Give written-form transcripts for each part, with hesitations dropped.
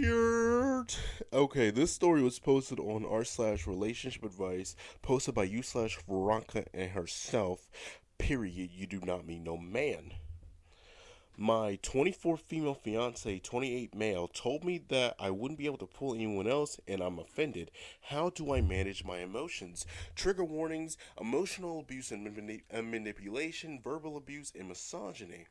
Weird. Okay, this story was posted on r/relationship advice, posted by you/Veronica and herself. Period. You do not mean no man. My 24 female fiance, 28 male, told me that I wouldn't be able to pull anyone else, and I'm offended. How do I manage my emotions? Trigger warnings: emotional abuse and manipulation, verbal abuse, and misogyny,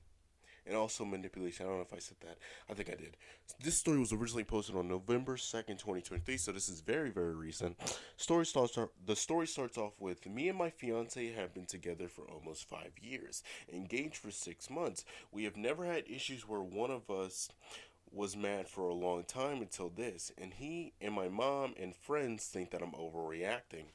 and also manipulation. I don't know if I said that. I think I did. This story was originally posted on November 2nd, 2023, so this is very, very recent. The story starts off with me and my fiance have been together for almost 5 years, engaged for 6 months. We have never had issues where one of us was mad for a long time until this, and he and my mom and friends think that I'm overreacting.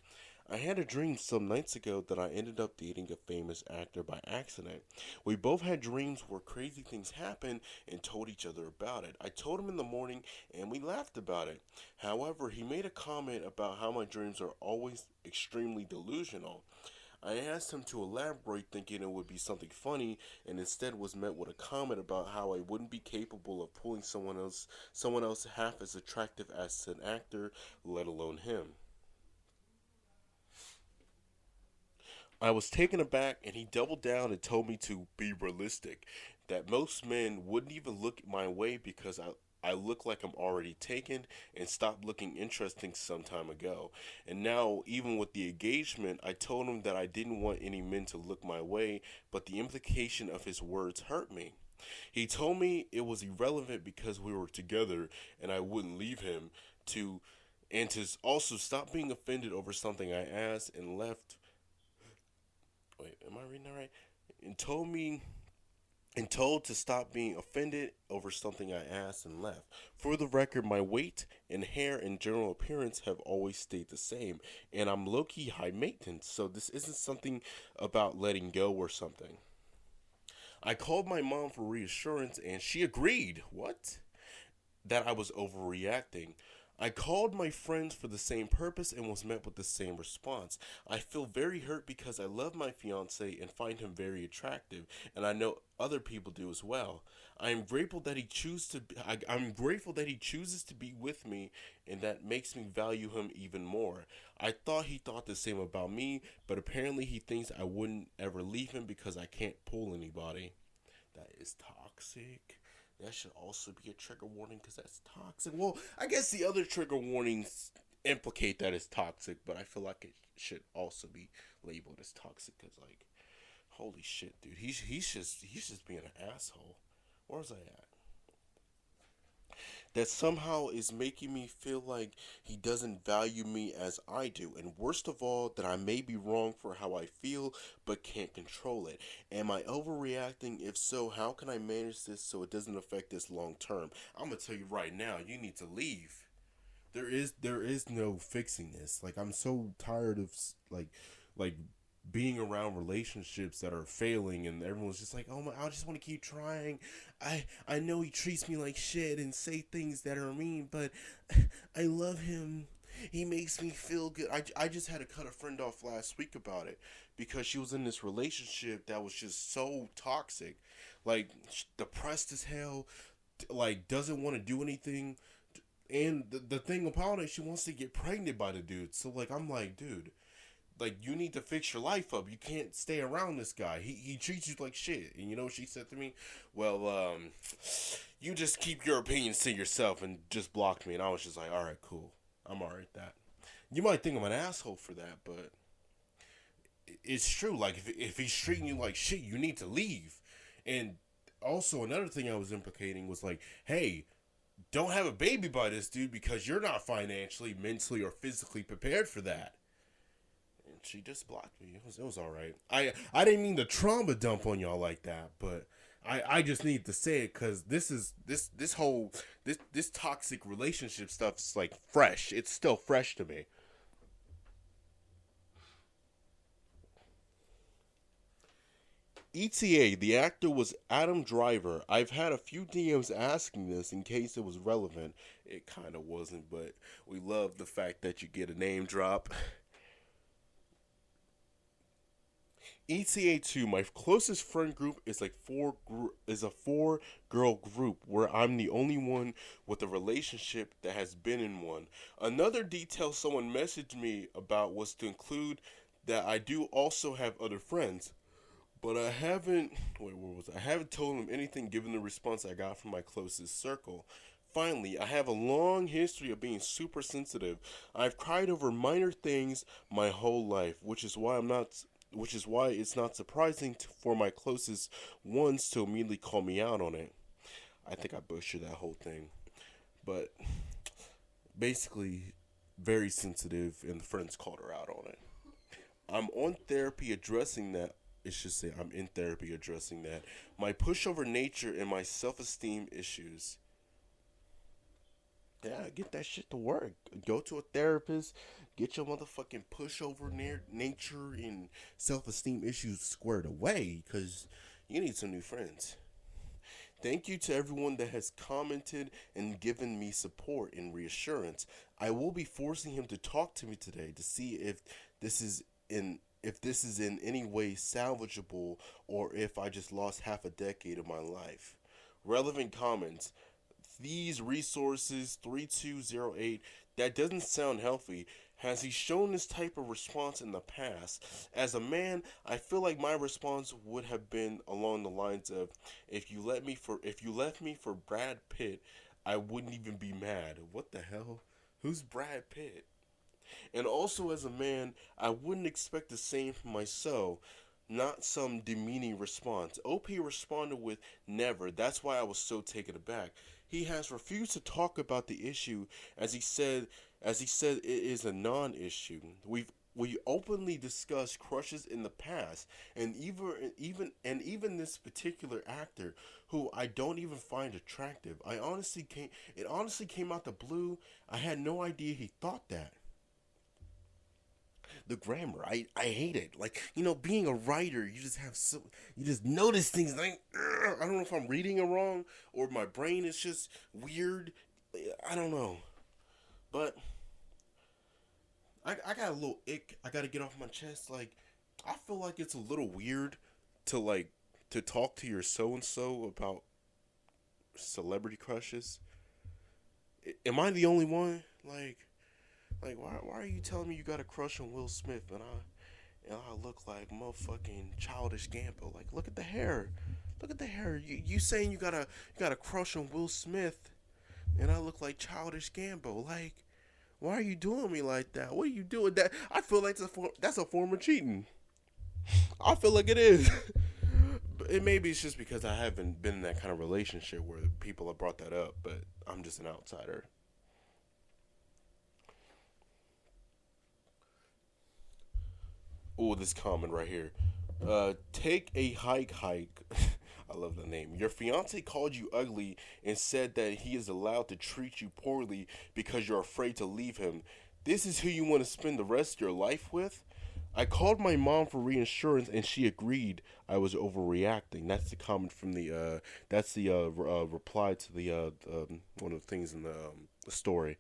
I had a dream some nights ago that I ended up dating a famous actor by accident. We both had dreams where crazy things happened and told each other about it. I told him in the morning and we laughed about it. However, he made a comment about how my dreams are always extremely delusional. I asked him to elaborate, thinking it would be something funny, and instead was met with a comment about how I wouldn't be capable of pulling someone else half as attractive as an actor, let alone him. I was taken aback, and he doubled down and told me to be realistic, that most men wouldn't even look my way because I look like I'm already taken and stopped looking interesting some time ago. And now, even with the engagement, I told him that I didn't want any men to look my way, but the implication of his words hurt me. He told me it was irrelevant because we were together and I wouldn't leave him to and to also stop being offended over something I asked and left. Wait, am I reading that right? And told me and told to stop being offended over something I asked and left. For the record, my weight and hair and general appearance have always stayed the same, and I'm low key high maintenance, so this isn't something about letting go or something. I called my mom for reassurance, and she agreed. What? That I was overreacting. I called my friends for the same purpose and was met with the same response. I feel very hurt because I love my fiance and find him very attractive, and I know other people do as well. I'm grateful that he chooses to be with me, and that makes me value him even more. I thought he thought the same about me, but apparently he thinks I wouldn't ever leave him because I can't pull anybody. That is toxic. That should also be a trigger warning because that's toxic. Well, I guess the other trigger warnings implicate that it's toxic, but I feel like it should also be labeled as toxic because, like, holy shit, dude, he's just being an asshole. Where's I at? That somehow is making me feel like he doesn't value me as I do. And worst of all, that I may be wrong for how I feel but can't control it. Am I overreacting? If so, how can I manage this so it doesn't affect us long term? I'm gonna tell you right now, you need to leave. There is no fixing this. Like, I'm so tired of like being around relationships that are failing and everyone's just like, oh my, I just want to keep trying. I know he treats me like shit and say things that are mean, but I love him. He makes me feel good. I just had to cut a friend off last week about it because she was in this relationship that was just so toxic, like depressed as hell, like doesn't want to do anything. And the thing about it, she wants to get pregnant by the dude. So, like, I'm like, dude, like, you need to fix your life up. You can't stay around this guy. He treats you like shit. And you know what she said to me? Well, you just keep your opinions to yourself and just blocked me. And I was just like, all right, cool. I'm all right with that. You might think I'm an asshole for that, but it's true. Like, if he's treating you like shit, you need to leave. And also, another thing I was implicating was like, hey, don't have a baby by this dude because you're not financially, mentally, or physically prepared for that. And she just blocked me. It was all right. I didn't mean to trauma dump on y'all like that, but I just need to say it because this toxic relationship stuff is like fresh. It's still fresh to me. ETA, the actor was Adam Driver. I've had a few DMs asking this in case it was relevant. It kind of wasn't, but we love the fact that you get a name drop. ETA2, my closest friend group is like is a 4 girl group where I'm the only one with a relationship that has been in one. Another detail someone messaged me about was to include that I do also have other friends, but I haven't. Wait, where was I? I haven't told them anything given the response I got from my closest circle. Finally, I have a long history of being super sensitive. I've cried over minor things my whole life, which is why it's not surprising for my closest ones to immediately call me out on it. I think I butchered that whole thing, but basically, very sensitive, and the friends called her out on it. I'm on therapy addressing that. It should say I'm in therapy addressing that. My pushover nature and my self esteem issues. Yeah, get that shit to work. Go to a therapist. Get your motherfucking pushover nature and self esteem issues squared away because you need some new friends. Thank you to everyone that has commented and given me support and reassurance. I will be forcing him to talk to me today to see this is if this is in any way salvageable or if I just lost half a decade of my life. Relevant comments. These resources 3208, that doesn't sound healthy. Has he shown this type of response in the past? As a man, I feel like my response would have been along the lines of, if you left me for Brad Pitt, I wouldn't even be mad. What the hell? Who's Brad Pitt? And also as a man, I wouldn't expect the same from myself. Not some demeaning response. OP responded with never. That's why I was so taken aback. He has refused to talk about the issue as he said it is a non-issue. We openly discussed crushes in the past, and even this particular actor who I don't even find attractive. It honestly came out the blue. I had no idea he thought that. The grammar, I hate it. Like, being a writer, you just notice things like, I don't know if I'm reading it wrong or my brain is just weird. I don't know. But I got a little ick I gotta get off my chest. Like, I feel like it's a little weird to talk to your so and so about celebrity crushes. Am I the only one? Like, why are you telling me you got a crush on Will Smith and I look like motherfucking childish Gamble? Like, look at the hair. Look at the hair. You saying you got a crush on Will Smith and I look like childish Gamble? Like, why are you doing me like that? What are you doing? That I feel like that's a form of cheating. I feel like it is. Maybe it's just because I haven't been in that kind of relationship where people have brought that up, but I'm just an outsider. Oh, this comment right here. Take a hike. I love the name. Your fiance called you ugly and said that he is allowed to treat you poorly because you're afraid to leave him. This is who you want to spend the rest of your life with? I called my mom for reassurance and she agreed I was overreacting. That's the comment from that's the reply to one of the things in the story.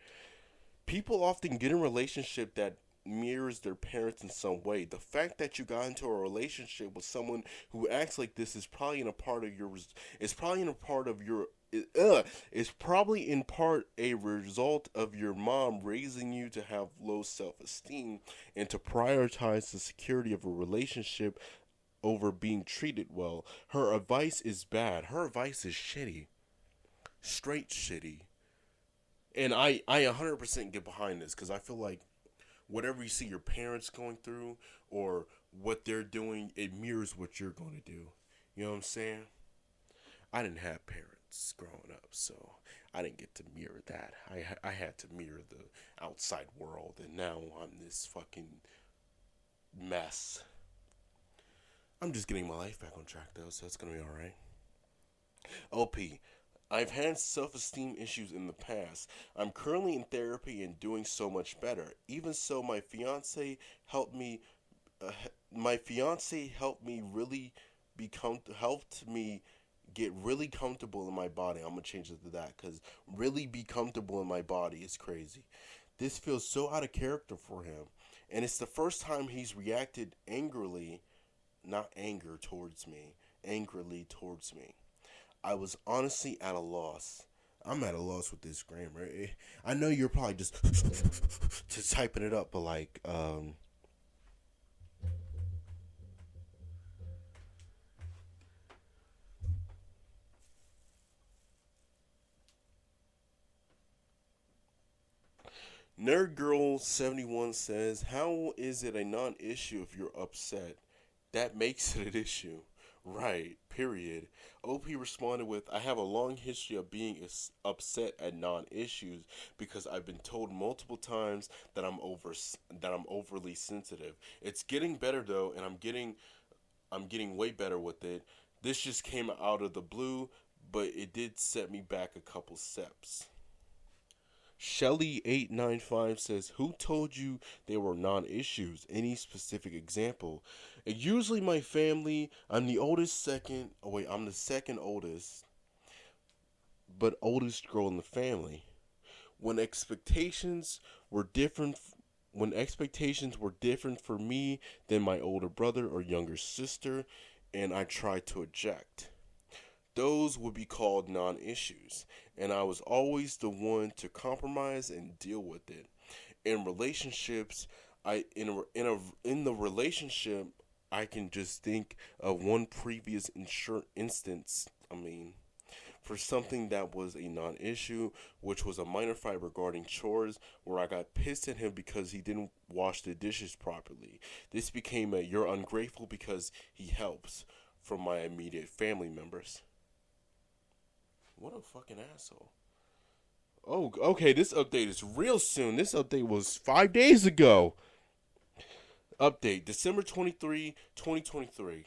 People often get in a relationship that mirrors their parents in some way. The fact that you got into a relationship with someone who acts like this is probably in a part of your is probably in a part of your is probably in part a result of your mom raising you to have low self-esteem and to prioritize the security of a relationship over being treated well. Her advice is bad. Her advice is shitty. Straight shitty. And I 100% get behind this because I feel like whatever you see your parents going through or what they're doing, it mirrors what you're going to do. You know what I'm saying? I didn't have parents growing up, so I didn't get to mirror that. I had to mirror the outside world, and now I'm this fucking mess. I'm just getting my life back on track, though, so it's going to be alright. OP. I've had self esteem issues in the past. I'm currently in therapy and doing so much better. Even so, helped me. Uh, my fiance helped me get really comfortable in my body. I'm gonna change it to that because really be comfortable in my body is crazy. This feels so out of character for him, and it's the first time he's reacted angrily not anger towards me, angrily towards me. I was honestly at a loss. I'm at a loss with this grammar. I know you're probably just just typing it up, but like, Nerd Girl 71 says, "How is it a non-issue if you're upset? That makes it an issue." Right, period. OP responded with, "I have a long history of being upset at non-issues because I've been told multiple times that I'm overly sensitive. It's getting better though, and I'm getting way better with it. This just came out of the blue, but it did set me back a couple steps." Shelly895 says, "Who told you they were non-issues? Any specific example?" Usually my family. I'm the oldest second. Oh wait, I'm the second oldest, but oldest girl in the family. When expectations were different, when expectations were different for me than my older brother or younger sister, and I tried to object, those would be called non-issues, and I was always the one to compromise and deal with it. In relationships, in the relationship, I can just think of one previous instance. For something that was a non-issue, which was a minor fight regarding chores, where I got pissed at him because he didn't wash the dishes properly. This became a "you're ungrateful because he helps" from my immediate family members. What a fucking asshole. Oh, okay, this update is real soon. This update was 5 days ago. Update, December 23, 2023.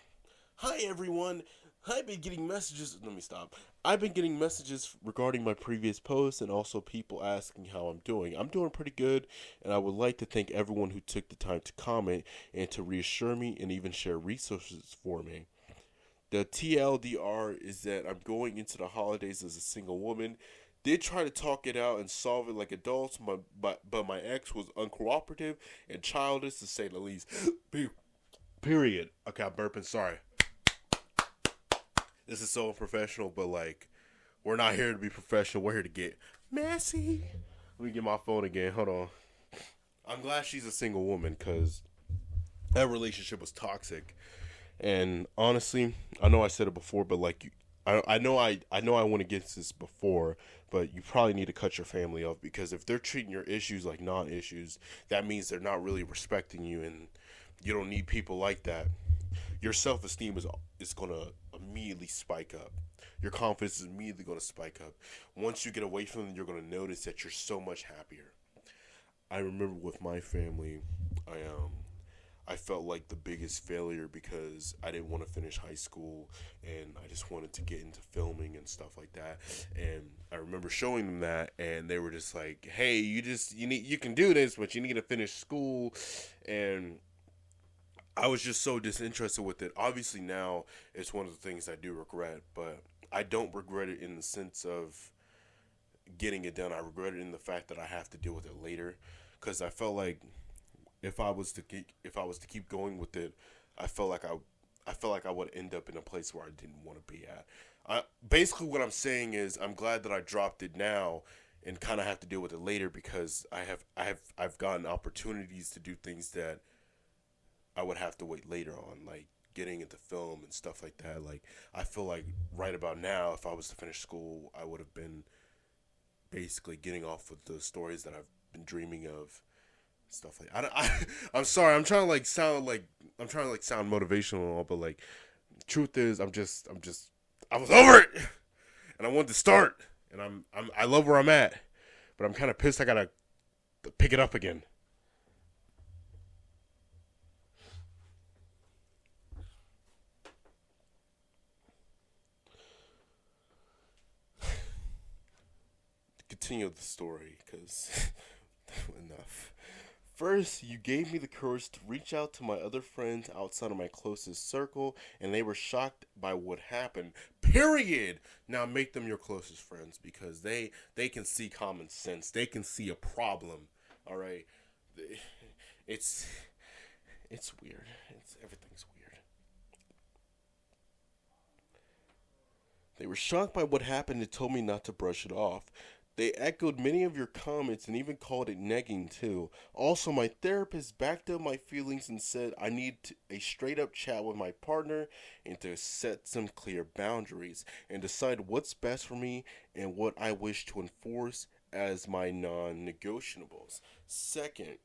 Hi, everyone. I've been getting messages. Let me stop. I've been getting messages regarding my previous posts and also people asking how I'm doing. I'm doing pretty good, and I would like to thank everyone who took the time to comment and to reassure me and even share resources for me. The TLDR is that I'm going into the holidays as a single woman. Did try to talk it out and solve it like adults, but my ex was uncooperative and childish to say the least. Period. Okay, I'm burping. Sorry. This is so unprofessional, but like, we're not here to be professional. We're here to get messy. Let me get my phone again. Hold on. I'm glad she's a single woman because that relationship was toxic. And honestly, I know I said it before, but like, I went against this before, but you probably need to cut your family off because if they're treating your issues like non-issues, that means they're not really respecting you, and you don't need people like that. Your self-esteem is gonna immediately spike up. Your confidence is immediately gonna spike up. Once you get away from them, you're gonna notice that you're so much happier. I remember with my family, I um I felt like the biggest failure because I didn't want to finish high school and I just wanted to get into filming and stuff like that. And I remember showing them that, and they were just like, "Hey, you can do this, but you need to finish school." And I was just so disinterested with it. Obviously now it's one of the things I do regret, but I don't regret it in the sense of getting it done. I regret it in the fact that I have to deal with it later, because I felt like if I was to keep going with it, I felt like I would end up in a place where I didn't want to be at. Basically what I'm saying is I'm glad that I dropped it now and kind of have to deal with it later because I've gotten opportunities to do things that I would have to wait later on, like getting into film and stuff like that. Like, I feel like right about now, if I was to finish school, I would have been basically getting off with the stories that I've been dreaming of, stuff like. I'm sorry. I'm trying to like sound motivational and all, but like, truth is, I was over it, and I wanted to start, and I love where I'm at, but I'm kind of pissed. I gotta pick it up again. Continue the story, because enough. First, you gave me the courage to reach out to my other friends outside of my closest circle, and they were shocked by what happened. Period. Now make them your closest friends because they can see common sense. They can see a problem. All right. It's it's weird. Everything's weird. They were shocked by what happened and told me not to brush it off. They echoed many of your comments and even called it negging too. Also, my therapist backed up my feelings and said I need a straight up chat with my partner and to set some clear boundaries and decide what's best for me and what I wish to enforce as my non negotiables. Second,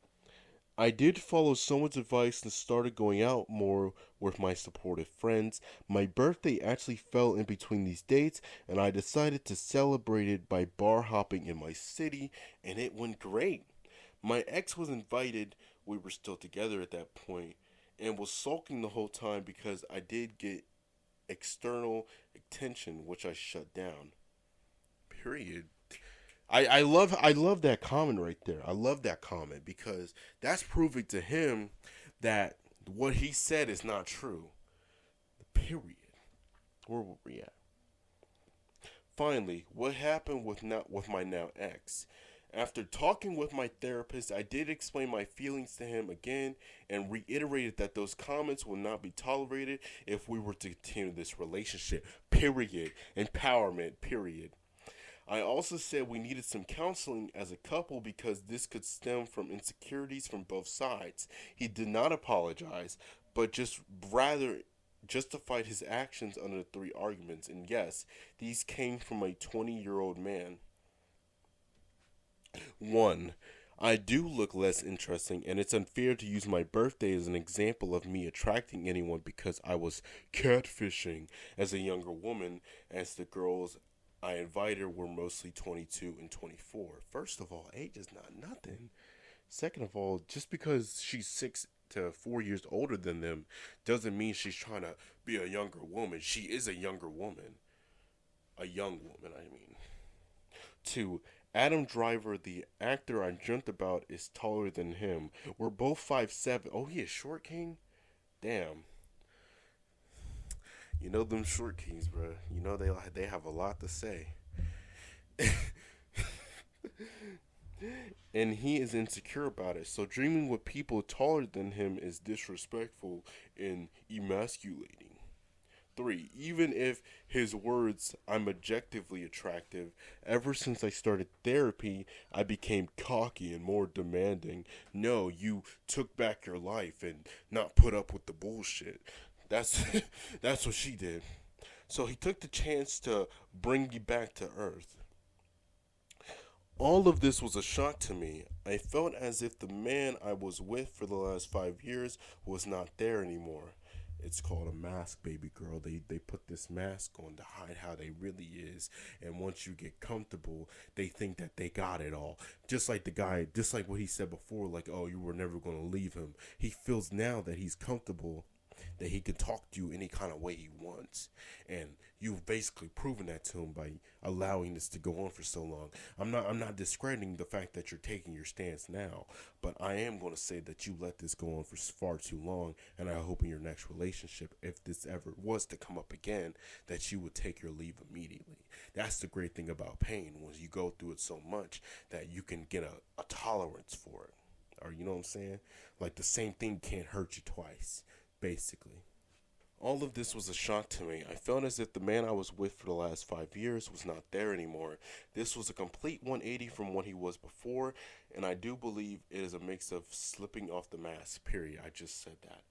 I did follow someone's advice and started going out more with my supportive friends. My birthday actually fell in between these dates, and I decided to celebrate it by bar hopping in my city, and it went great. My ex was invited, we were still together at that point, and was sulking the whole time because I did get external attention, which I shut down. Period. I love that comment right there. I love that comment because that's proving to him that what he said is not true. Period. Where were we at? Finally, what happened with my now ex? After talking with my therapist, I did explain my feelings to him again and reiterated that those comments will not be tolerated if we were to continue this relationship. Period. Empowerment. Period. I also said we needed some counseling as a couple because this could stem from insecurities from both sides. He did not apologize, but just rather justified his actions under the three arguments. And yes, these came from a 20-year-old man. 1. I do look less interesting, and it's unfair to use my birthday as an example of me attracting anyone because I was catfishing as a younger woman, as the girls I invited were mostly 22 and 24. First of all, age is not nothing. Second of all, just because she's 6 to 4 years older than them doesn't mean she's trying to be a younger woman. She is a younger woman. A young woman, I mean. 2. Adam Driver, the actor I dreamt about, is taller than him. We're both 5'7". Oh, he is short king? Damn. You know them short kings, bro. You know they have a lot to say. And he is insecure about it. So dreaming with people taller than him is disrespectful and emasculating. 3. Even if his words, I'm objectively attractive, ever since I started therapy, I became cocky and more demanding. No, you took back your life and not put up with the bullshit. That's that's what she did. So he took the chance to bring me back to earth. All of this was a shock to me. I felt as if the man I was with for the last 5 years was not there anymore. It's called a mask, baby girl. They put this mask on to hide how they really is. And once you get comfortable, they think that they got it all. Just like the guy, just like what he said before, like, oh, you were never going to leave him. He feels now that he's comfortable, that he can talk to you any kind of way he wants. And you've basically proven that to him by allowing this to go on for so long. I'm not discrediting the fact that you're taking your stance now, but I am going to say that you let this go on for far too long, and I hope in your next relationship, if this ever was to come up again, that you would take your leave immediately. That's the great thing about pain, was you go through it so much that you can get a tolerance for it. Or you know what I'm saying? Like the same thing can't hurt you twice, basically. All of this was a shock to me. I felt as if the man I was with for the last 5 years was not there anymore. This was a complete 180 from what he was before, and I do believe it is a mix of slipping off the mask, period. I just said that.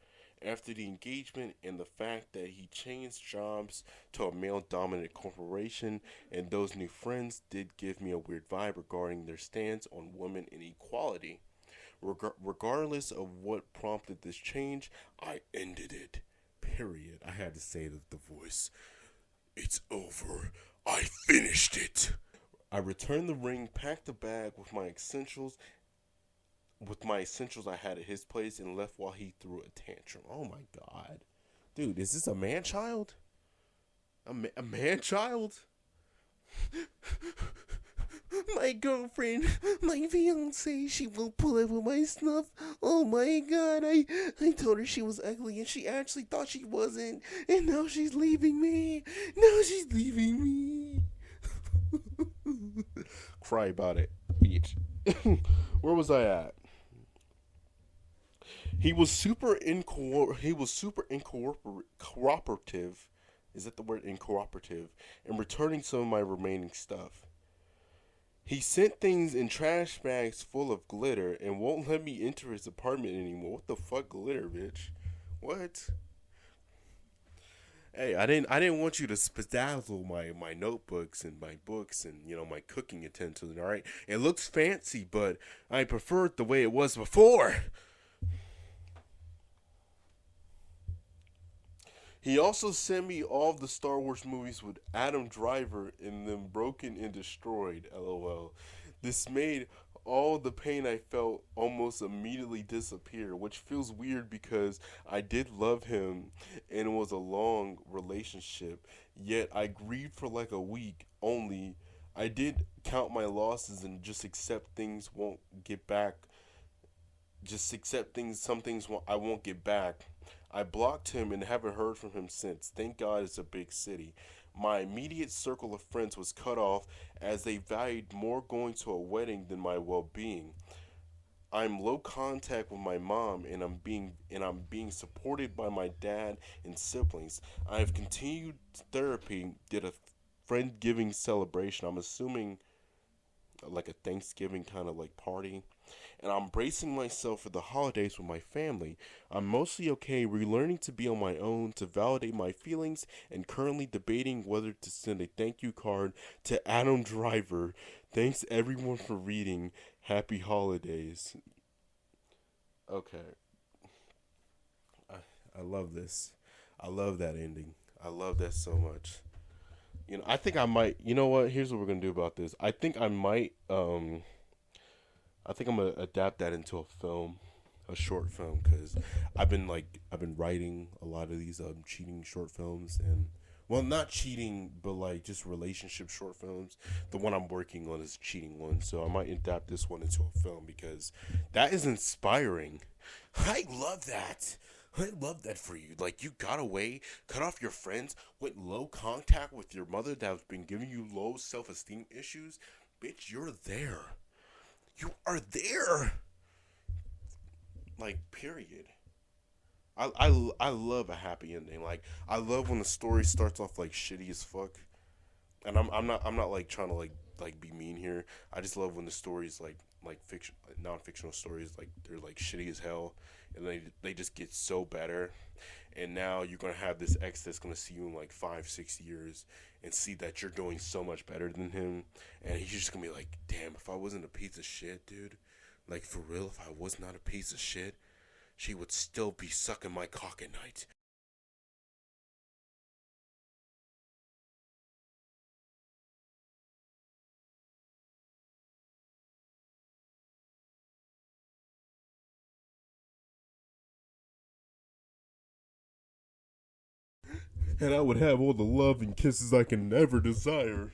After the engagement and the fact that he changed jobs to a male-dominant corporation, and those new friends did give me a weird vibe regarding their stance on women and equality. Regardless of what prompted this change, I ended it. Period. I had to say the voice. It's over. I finished it. I returned the ring, packed the bag with my essentials I had at his place, and left while he threw a tantrum. Oh my god. Dude, is this a man child? A man child? My girlfriend, my fiancé, she will pull up with my stuff. Oh my god, I told her she was ugly and she actually thought she wasn't. And now she's leaving me. Cry about it, bitch. Where was I at? He was super incooperative. Is that the word? Incooperative, and returning some of my remaining stuff. He sent things in trash bags full of glitter and won't let me enter his apartment anymore. What the fuck, glitter, bitch? What? Hey, I didn't want you to spazzle my notebooks and my books and my cooking utensils. All right, it looks fancy, but I prefer it the way it was before. He also sent me all of the Star Wars movies with Adam Driver in them broken and destroyed. LOL. This made all the pain I felt almost immediately disappear, which feels weird because I did love him and it was a long relationship. Yet I grieved for like a week only. I did count my losses and just accept things won't get back. Just accept things, some things I won't get back. I blocked him and haven't heard from him since. Thank God it's a big city. My immediate circle of friends was cut off as they valued more going to a wedding than my well-being. I'm low contact with my mom and I'm being supported by my dad and siblings. I have continued therapy, did a friend giving celebration. I'm assuming like a Thanksgiving kind of like party, and I'm bracing myself for the holidays with my family. I'm mostly okay relearning to be on my own, to validate my feelings, and currently debating whether to send a thank you card to Adam Driver. Thanks everyone for reading. Happy holidays. Okay, I, I love this. I love that ending. I love that so much. I think I might. You know what? Here's what we're gonna do about this. I think I might. I think I'm gonna adapt that into a film, a short film, because I've been writing a lot of these cheating short films and well, not cheating, but like just relationship short films. The one I'm working on is a cheating one, so I might adapt this one into a film because that is inspiring. I love that. I love that for you. Like you got away, cut off your friends, went low contact with your mother that's been giving you low self esteem issues. Bitch, you're there. You are there. Like, period. I love a happy ending. Like, I love when the story starts off like shitty as fuck. And I'm not like trying to like be mean here. I just love when the stories like fiction non-fictional stories like they're like shitty as hell and they just get so better. And now you're gonna have this ex that's gonna see you in like 5 6 years and see that you're doing so much better than him, and he's just gonna be like, damn, if I wasn't a piece of shit, dude, like for real, if I was not a piece of shit, she would still be sucking my cock at night. And I would have all the love and kisses I can ever desire.